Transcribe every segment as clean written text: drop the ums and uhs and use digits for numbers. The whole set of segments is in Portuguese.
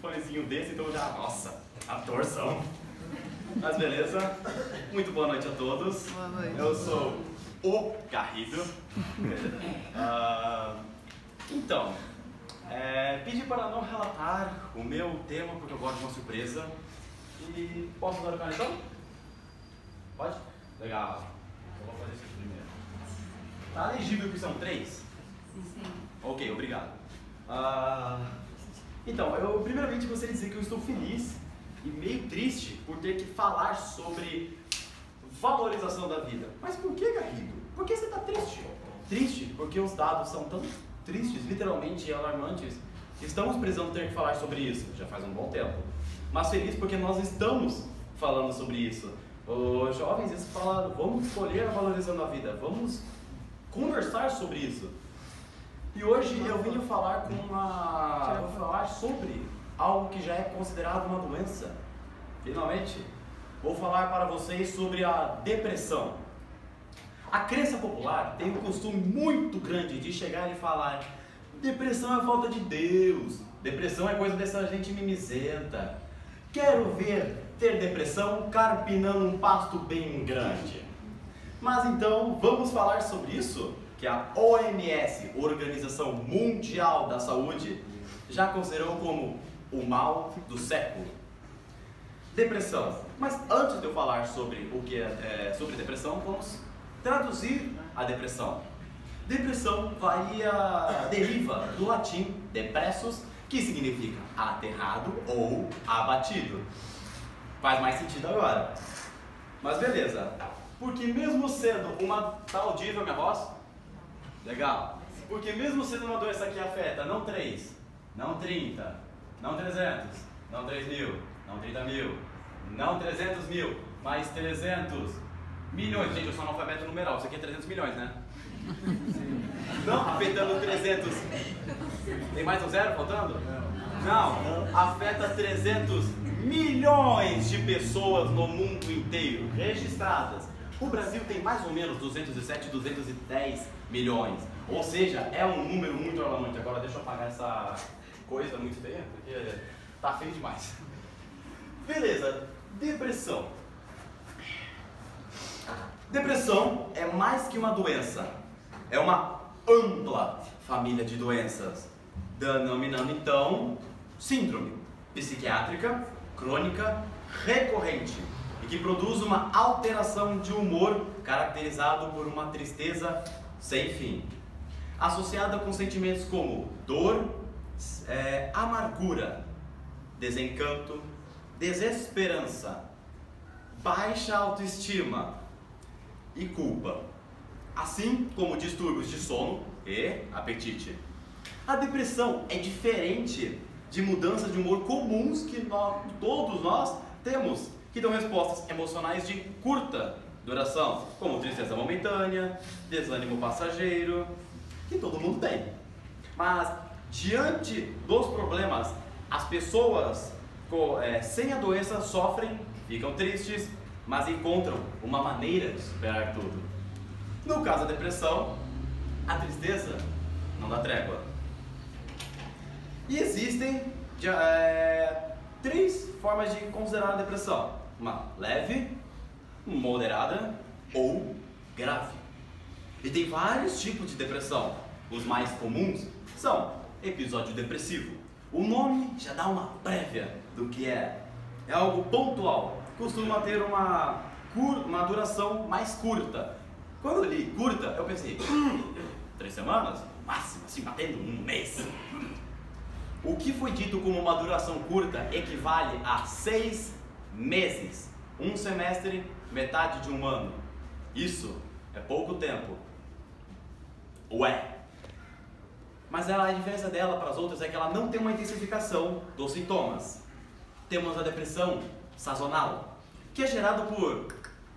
fonezinho desse, então já, nossa, atorzão. Mas beleza, muito boa noite a todos. Boa noite. Eu sou o Garrido. Então, pedi para não relatar o meu tema, porque eu gosto de uma surpresa. E posso usar o canetão? Pode? Legal. Eu vou fazer isso primeiro. Tá legível que são 3? Sim. Ok, obrigado. Então, eu primeiramente gostaria de dizer que eu estou feliz e meio triste por ter que falar sobre valorização da vida. Mas por que, Garrido? Por que você está triste? Triste porque os dados são tão tristes, literalmente alarmantes. Estamos precisando ter que falar sobre isso, já faz um bom tempo. Mas feliz porque nós estamos falando sobre isso. Os jovens eles falaram, vamos escolher a valorização da vida, vamos conversar sobre isso. E hoje eu vim falar vou falar sobre algo que já é considerado uma doença. Finalmente, vou falar para vocês sobre a depressão. A crença popular tem um costume muito grande de chegar e falar: depressão é falta de Deus, depressão é coisa dessa gente mimizenta. Quero ver ter depressão carpinando um pasto bem grande. Mas então, vamos falar sobre isso? Que a OMS, Organização Mundial da Saúde, já considerou como o mal do século. Depressão. Mas antes de eu falar sobre o que sobre depressão, vamos traduzir a depressão. Depressão deriva do latim depressus, que significa aterrado ou abatido. Faz mais sentido agora. Mas beleza. Porque mesmo sendo uma... Tá audível a minha voz? Legal. Porque mesmo sendo uma doença que afeta não 3, não 30, não 300, não 3 mil, não 30 mil, não 300 mil, mas 300 milhões. Gente, eu sou analfabeto numeral, isso aqui é 300 milhões, né? Não afetando 300. Tem mais um zero faltando? Não. Afeta 300 milhões de pessoas no mundo inteiro registradas. O Brasil tem mais ou menos 207, 210 milhões. Ou seja, é um número muito alarmante. Agora deixa eu apagar essa coisa muito feia, porque tá feio demais. Beleza, depressão. Depressão é mais que uma doença. É uma ampla família de doenças, denominando então síndrome psiquiátrica crônica recorrente e que produz uma alteração de humor caracterizado por uma tristeza sem fim, associada com sentimentos como dor, amargura, desencanto, desesperança, baixa autoestima e culpa, assim como distúrbios de sono e apetite. A depressão é diferente de mudanças de humor comuns que todos nós temos, que dão respostas emocionais de curta duração, como tristeza momentânea, desânimo passageiro, que todo mundo tem. Mas, diante dos problemas, as pessoas sem a doença sofrem, ficam tristes, mas encontram uma maneira de superar tudo. No caso da depressão, a tristeza não dá trégua. E existem 3 formas de considerar a depressão: uma leve, moderada ou grave. E tem vários tipos de depressão. Os mais comuns são episódio depressivo. O nome já dá uma prévia do que é. É algo pontual, costuma ter uma duração mais curta. Quando eu li curta, eu pensei 3 semanas? Máximo, assim, batendo um mês. O que foi dito como uma duração curta equivale a 6 meses. Um semestre, metade de um ano. Isso é pouco tempo. Ué. Mas a diferença dela para as outras é que ela não tem uma intensificação dos sintomas. Temos a depressão sazonal, que é gerado por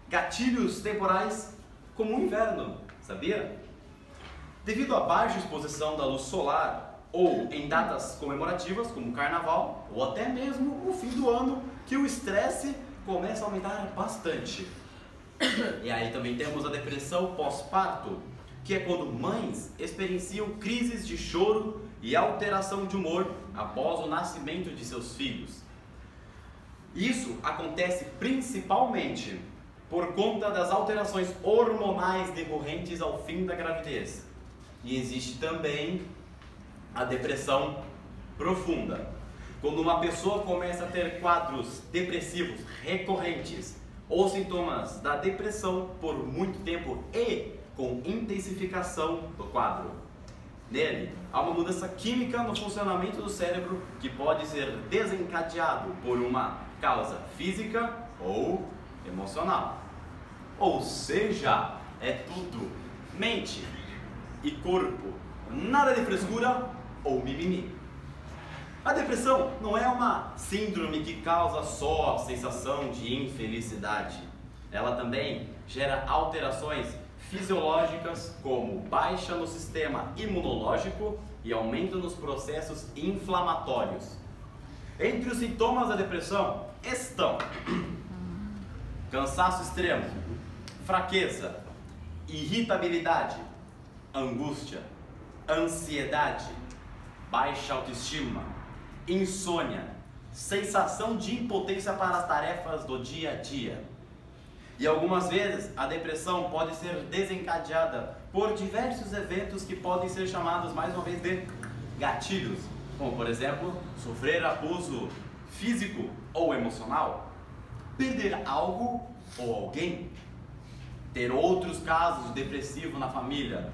gatilhos temporais como o inverno, sabia? Devido à baixa exposição da luz solar, ou em datas comemorativas, como o carnaval, ou até mesmo o fim do ano, que o estresse começa a aumentar bastante. E aí também temos a depressão pós-parto, que é quando mães experienciam crises de choro e alteração de humor após o nascimento de seus filhos. Isso acontece principalmente por conta das alterações hormonais decorrentes ao fim da gravidez. E existe também a depressão profunda. Quando uma pessoa começa a ter quadros depressivos recorrentes ou sintomas da depressão por muito tempo e com intensificação do quadro. Nele, há uma mudança química no funcionamento do cérebro que pode ser desencadeado por uma causa física ou emocional. Ou seja, é tudo mente e corpo, nada de frescura ou mimimi. A depressão não é uma síndrome que causa só a sensação de infelicidade. Ela também gera alterações fisiológicas como baixa no sistema imunológico e aumento nos processos inflamatórios. Entre os sintomas da depressão estão cansaço extremo, fraqueza, irritabilidade, angústia, ansiedade, baixa autoestima, insônia, sensação de impotência para as tarefas do dia a dia. E algumas vezes a depressão pode ser desencadeada por diversos eventos que podem ser chamados mais uma vez de gatilhos, como por exemplo, sofrer abuso físico ou emocional, perder algo ou alguém, ter outros casos de depressivo na família,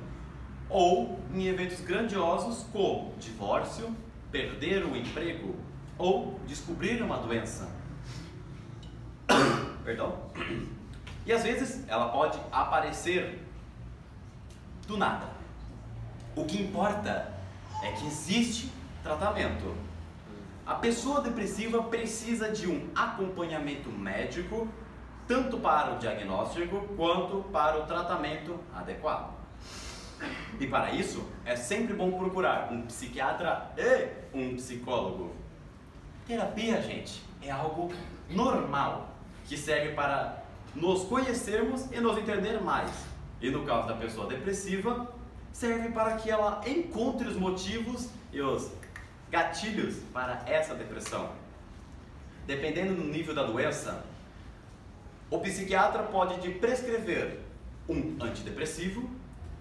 ou em eventos grandiosos como divórcio, perder o emprego ou descobrir uma doença. Perdão. E às vezes ela pode aparecer do nada. O que importa é que existe tratamento. A pessoa depressiva precisa de um acompanhamento médico, tanto para o diagnóstico quanto para o tratamento adequado. E para isso, é sempre bom procurar um psiquiatra e um psicólogo. Terapia, gente, é algo normal, que serve para nos conhecermos e nos entender mais. E no caso da pessoa depressiva, serve para que ela encontre os motivos e os gatilhos para essa depressão. Dependendo do nível da doença, o psiquiatra pode te prescrever um antidepressivo,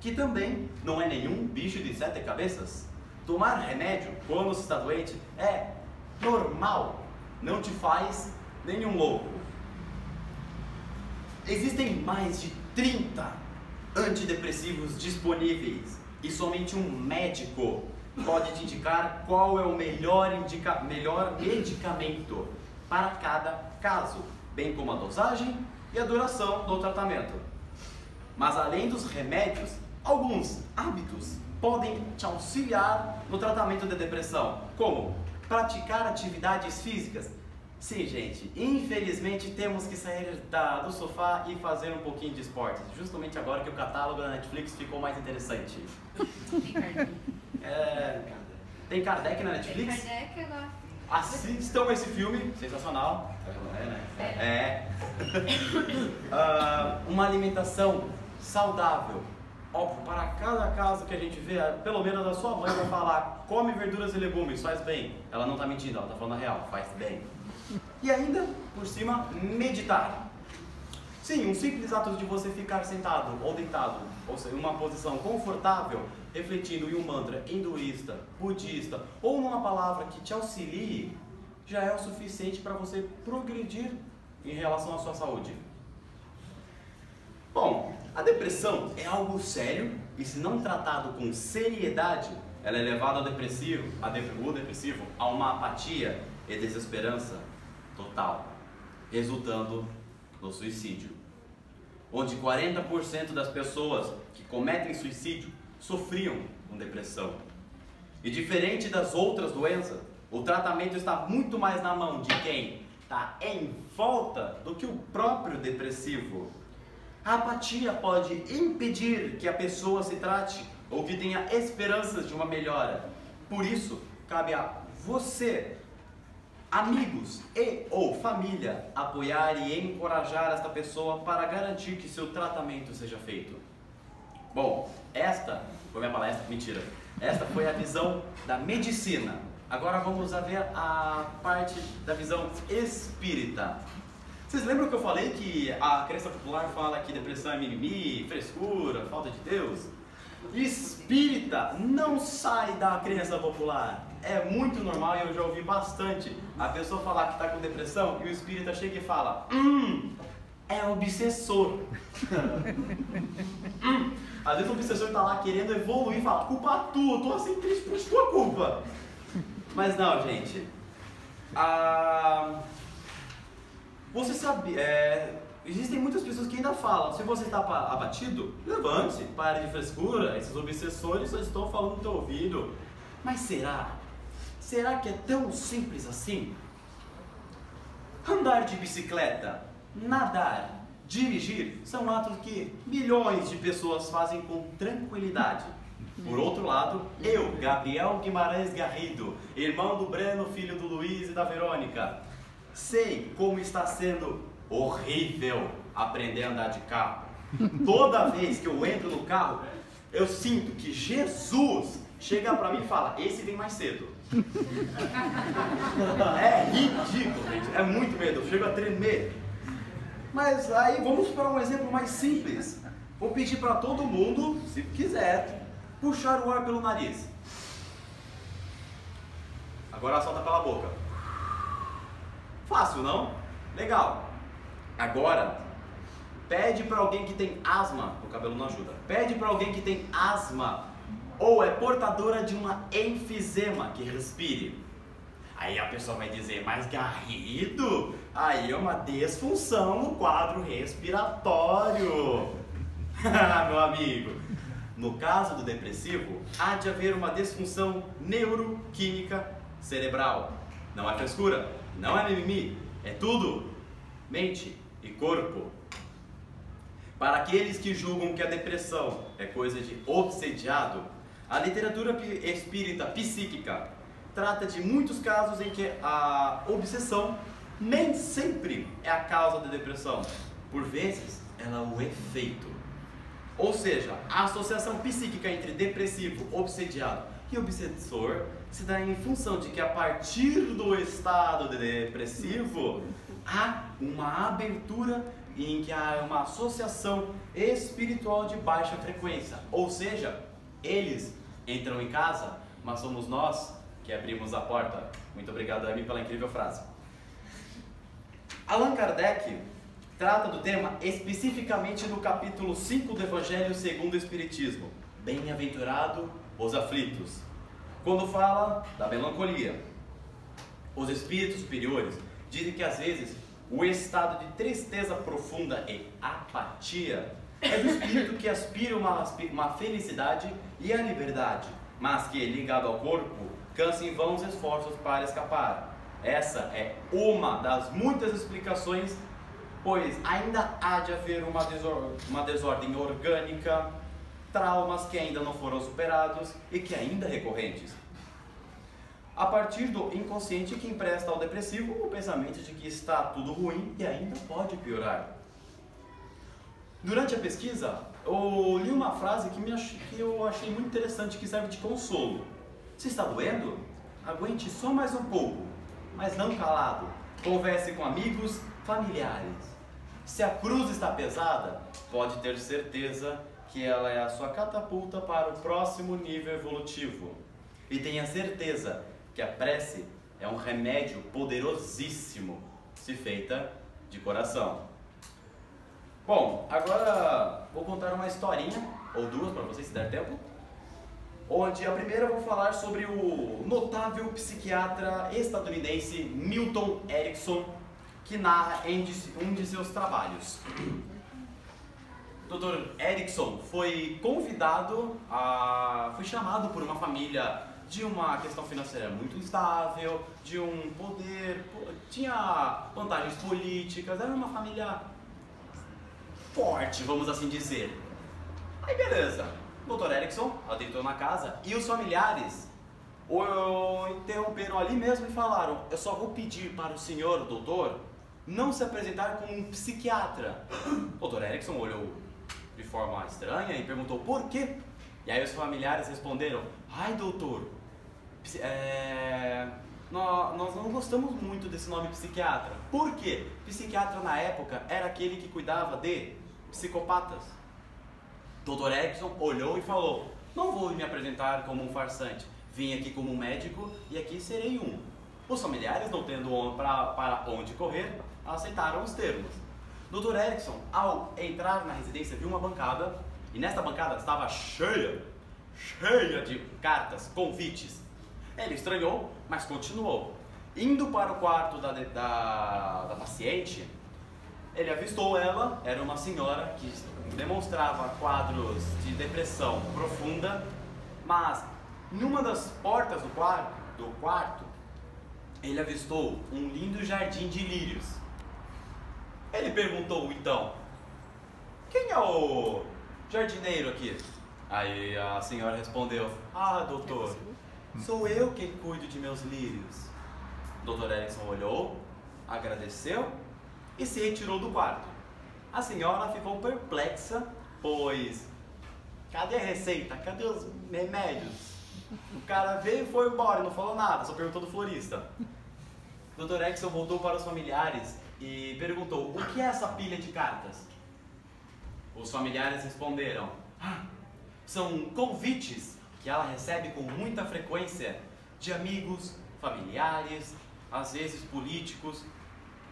que também não é nenhum bicho de 7 cabeças. Tomar remédio quando se está doente é normal, não te faz nenhum louco. Existem mais de 30 antidepressivos disponíveis e somente um médico pode te indicar qual é o melhor medicamento para cada caso, bem como a dosagem e a duração do tratamento. Mas além dos remédios, alguns hábitos podem te auxiliar no tratamento da depressão, como praticar atividades físicas. Sim, gente, infelizmente temos que sair do sofá e fazer um pouquinho de esporte, justamente agora que o catálogo da Netflix ficou mais interessante. Tem Kardec na Netflix? Tem Kardec agora. Assistam esse filme, sensacional. Uma alimentação saudável. Óbvio, para cada caso que a gente vê, pelo menos a sua mãe vai falar: come verduras e legumes, faz bem. Ela não está mentindo, ela está falando a real, faz bem. E ainda, por cima, meditar. Sim, um simples ato de você ficar sentado ou deitado, ou seja, em uma posição confortável, refletindo em um mantra hinduísta, budista, ou numa palavra que te auxilie, já é o suficiente para você progredir em relação à sua saúde. Bom, a depressão é algo sério e, se não tratado com seriedade, ela é levada ao depressivo a uma apatia e desesperança total, resultando no suicídio, onde 40% das pessoas que cometem suicídio sofriam com depressão. E diferente das outras doenças, o tratamento está muito mais na mão de quem está em volta do que o próprio depressivo. A apatia pode impedir que a pessoa se trate ou que tenha esperanças de uma melhora. Por isso, cabe a você, amigos e ou família, apoiar e encorajar esta pessoa para garantir que seu tratamento seja feito. Bom, esta foi minha palestra. Mentira. Esta foi a visão da medicina. Agora vamos ver a parte da visão espírita. Vocês lembram que eu falei que a crença popular fala que depressão é mimimi, frescura, falta de Deus? Espírita não sai da crença popular. É muito normal e eu já ouvi bastante a pessoa falar que está com depressão e o espírita chega e fala: é obsessor. Às vezes o obsessor está lá querendo evoluir e fala: culpa tua, eu tô assim triste por tua culpa. Mas não, gente. Você sabe, existem muitas pessoas que ainda falam: se você está abatido, levante-se, pare de frescura, esses obsessores só estão falando no teu ouvido. Mas será? Será que é tão simples assim? Andar de bicicleta, nadar, dirigir são atos que milhões de pessoas fazem com tranquilidade. Por outro lado, eu, Gabriel Guimarães Garrido, irmão do Breno, filho do Luiz e da Verônica, sei como está sendo horrível aprender a andar de carro. Toda vez que eu entro no carro, eu sinto que Jesus chega pra mim e fala: esse vem mais cedo. É ridículo, gente. É muito medo, eu chego a tremer. Mas aí vamos para um exemplo mais simples. Vou pedir para todo mundo, se quiser, puxar o ar pelo nariz. Agora solta pela boca. Fácil, não? Legal. Agora, pede para alguém que tem asma, o cabelo não ajuda. Pede para alguém que tem asma ou é portadora de uma enfisema que respire. Aí a pessoa vai dizer: mas Garrido, aí é uma disfunção no quadro respiratório. Meu amigo, no caso do depressivo, há de haver uma disfunção neuroquímica cerebral. Não é frescura, não é mimimi, é tudo mente e corpo. Para aqueles que julgam que a depressão é coisa de obsediado, a literatura espírita psíquica trata de muitos casos em que a obsessão nem sempre é a causa da depressão. Por vezes, ela é o efeito. Ou seja, a associação psíquica entre depressivo, obsediado e obsessor se dá em função de que a partir do estado depressivo há uma abertura em que há uma associação espiritual de baixa frequência. Ou seja, eles entram em casa, mas somos nós que abrimos a porta. Muito obrigado, Amy, pela incrível frase. Allan Kardec trata do tema especificamente no capítulo 5 do Evangelho segundo o Espiritismo. Bem-aventurado os aflitos. Quando fala da melancolia, os espíritos superiores dizem que às vezes o estado de tristeza profunda e apatia é do espírito que aspira uma felicidade e a liberdade, mas que, ligado ao corpo, cansa em vãos esforços para escapar. Essa é uma das muitas explicações, pois ainda há de haver uma desordem orgânica, traumas que ainda não foram superados e que ainda recorrentes. A partir do inconsciente que empresta ao depressivo o pensamento de que está tudo ruim e ainda pode piorar. Durante a pesquisa, eu li uma frase que eu achei muito interessante, que serve de consolo. Se está doendo, aguente só mais um pouco, mas não calado. Converse com amigos, familiares. Se a cruz está pesada, pode ter certeza que ela é a sua catapulta para o próximo nível evolutivo. E tenha certeza que a prece é um remédio poderosíssimo, se feita de coração. Bom, agora vou contar uma historinha, ou duas para vocês, se der tempo. Onde a primeira eu vou falar sobre o notável psiquiatra estadunidense Milton Erickson, que narra em um de seus trabalhos. O Dr. Erickson foi chamado por uma família de uma questão financeira muito instável, de um poder, tinha vantagens políticas, era uma família forte, vamos assim dizer. Aí beleza, o Dr. Erickson adentrou na casa e os familiares o interromperam ali mesmo e falaram: eu só vou pedir para o senhor, doutor, não se apresentar como um psiquiatra. O Dr. Erickson olhou de forma estranha e perguntou: por quê? E aí os familiares responderam: ai, doutor, nós não gostamos muito desse nome psiquiatra. Por quê? Psiquiatra na época era aquele que cuidava de psicopatas. Dr. Erickson olhou e falou: não vou me apresentar como um farsante, vim aqui como um médico e aqui serei um. Os familiares, não tendo para onde correr, aceitaram os termos. Dr. Erickson, ao entrar na residência, viu uma bancada, e nesta bancada estava cheia de cartas, convites. Ele estranhou, mas continuou. Indo para o quarto da paciente, ele avistou ela, era uma senhora que demonstrava quadros de depressão profunda, mas em uma das portas do quarto, ele avistou um lindo jardim de lírios. Ele perguntou então: quem é o jardineiro aqui? Aí a senhora respondeu: ah, doutor, sou eu quem cuido de meus lírios. Dr. Erickson olhou, agradeceu e se retirou do quarto. A senhora ficou perplexa, pois cadê a receita? Cadê os remédios? O cara veio e foi embora, não falou nada, só perguntou do florista. Dr. Erickson voltou para os familiares e perguntou: o que é essa pilha de cartas? Os familiares responderam: ah, são convites que ela recebe com muita frequência de amigos, familiares, às vezes políticos,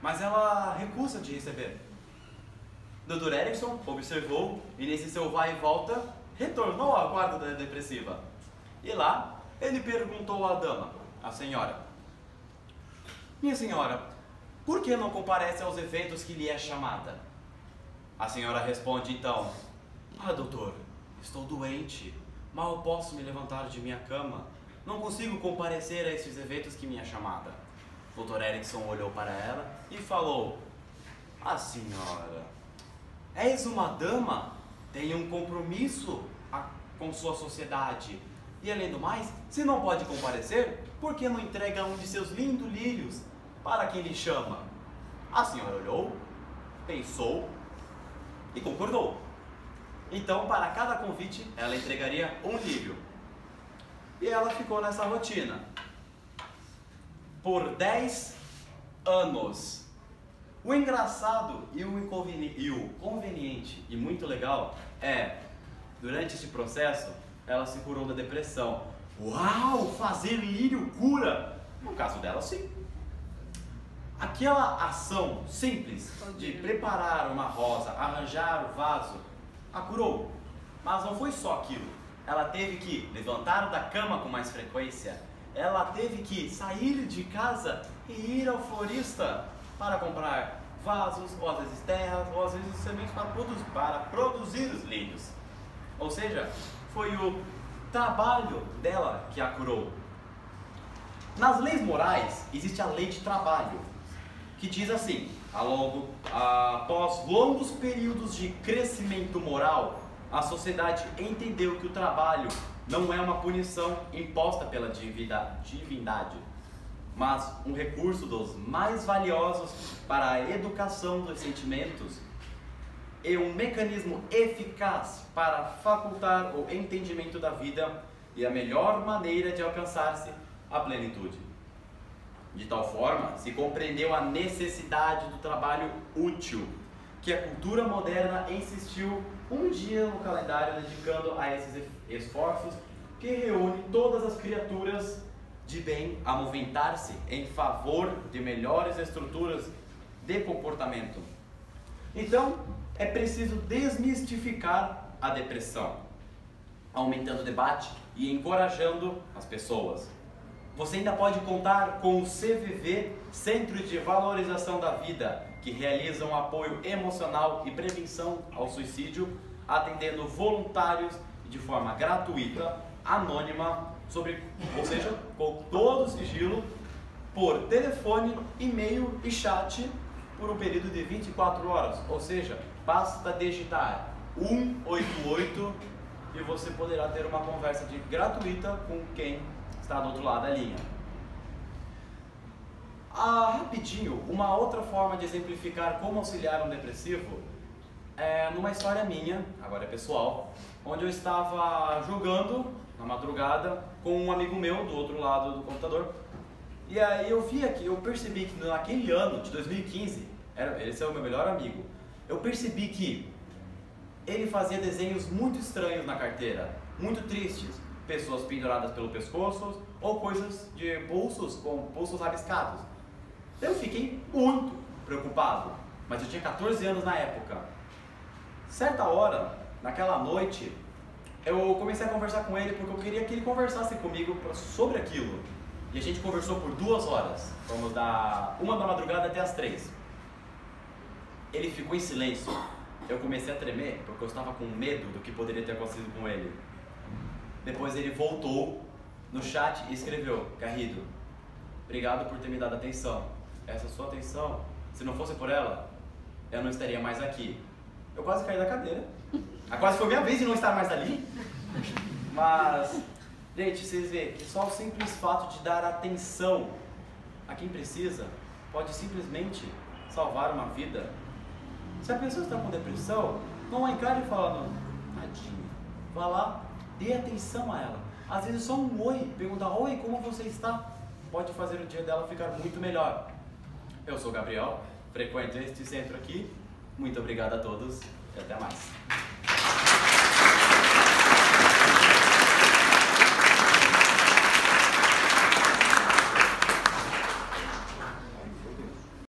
mas ela recusa de receber. Dr. Erickson observou e nesse seu vai e volta retornou à guarda depressiva. E lá ele perguntou à dama, a senhora: minha senhora, por que não comparece aos eventos que lhe é chamada? A senhora responde então: ah, doutor, estou doente, mal posso me levantar de minha cama, não consigo comparecer a esses eventos que me é chamada. Dr. Erickson olhou para ela e falou: ah, senhora, és uma dama, tem um compromisso com sua sociedade. E além do mais, se não pode comparecer, por que não entrega um de seus lindos lírios para quem lhe chama? A senhora olhou, pensou e concordou. Então, para cada convite, ela entregaria um lírio. E ela ficou nessa rotina por 10 anos. O engraçado e o conveniente e muito legal é, durante esse processo, ela se curou da depressão. Uau, fazer lírio cura! No caso dela, sim. Aquela ação simples de preparar uma rosa, arranjar o vaso, a curou. Mas não foi só aquilo. Ela teve que levantar da cama com mais frequência. Ela teve que sair de casa e ir ao florista para comprar vasos, ou às vezes terras, ou às vezes sementes para produzir os lírios. Ou seja, foi o trabalho dela que a curou. Nas leis morais, existe a lei de trabalho, que diz assim: após longos períodos de crescimento moral, a sociedade entendeu que o trabalho não é uma punição imposta pela divindade, mas um recurso dos mais valiosos para a educação dos sentimentos e um mecanismo eficaz para facultar o entendimento da vida e a melhor maneira de alcançar-se a plenitude. De tal forma, se compreendeu a necessidade do trabalho útil, que a cultura moderna insistiu um dia no calendário dedicando a esses esforços que reúne todas as criaturas de bem a movimentar-se em favor de melhores estruturas de comportamento. Então, é preciso desmistificar a depressão, aumentando o debate e encorajando as pessoas. Você ainda pode contar com o CVV, Centro de Valorização da Vida, que realiza um apoio emocional e prevenção ao suicídio, atendendo voluntários de forma gratuita, anônima, ou seja, com todo o sigilo, por telefone, e-mail e chat, por um período de 24 horas. Ou seja, basta digitar 188 e você poderá ter uma conversa gratuita com quem está do outro lado da linha. Rapidinho, uma outra forma de exemplificar como auxiliar um depressivo numa história minha, agora é pessoal, onde eu estava jogando na madrugada com um amigo meu do outro lado do computador. E aí eu percebi que naquele ano de 2015, esse é o meu melhor amigo, eu percebi que ele fazia desenhos muito estranhos na carteira, muito tristes, pessoas penduradas pelo pescoço ou coisas de pulsos com pulsos rabiscados. Eu fiquei muito preocupado, mas eu tinha 14 anos na época. Certa hora, naquela noite, eu comecei a conversar com ele porque eu queria que ele conversasse comigo sobre aquilo. E a gente conversou por 2 horas, vamos da 1 da madrugada até as 3. Ele ficou em silêncio. Eu comecei a tremer porque eu estava com medo do que poderia ter acontecido com ele. Depois ele voltou no chat e escreveu: Garrido, obrigado por ter me dado atenção. Essa sua atenção, se não fosse por ela, eu não estaria mais aqui. Eu quase caí da cadeira. Quase foi minha vez de não estar mais ali. Mas, gente, vocês veem que só o simples fato de dar atenção a quem precisa pode simplesmente salvar uma vida. Se a pessoa está com depressão, não a encare falando, tadinho. Vá lá, dê atenção a ela. Às vezes só um oi, perguntar, oi, como você está? Pode fazer o dia dela ficar muito melhor. Eu sou o Gabriel, frequento este centro aqui. Muito obrigado a todos e até mais.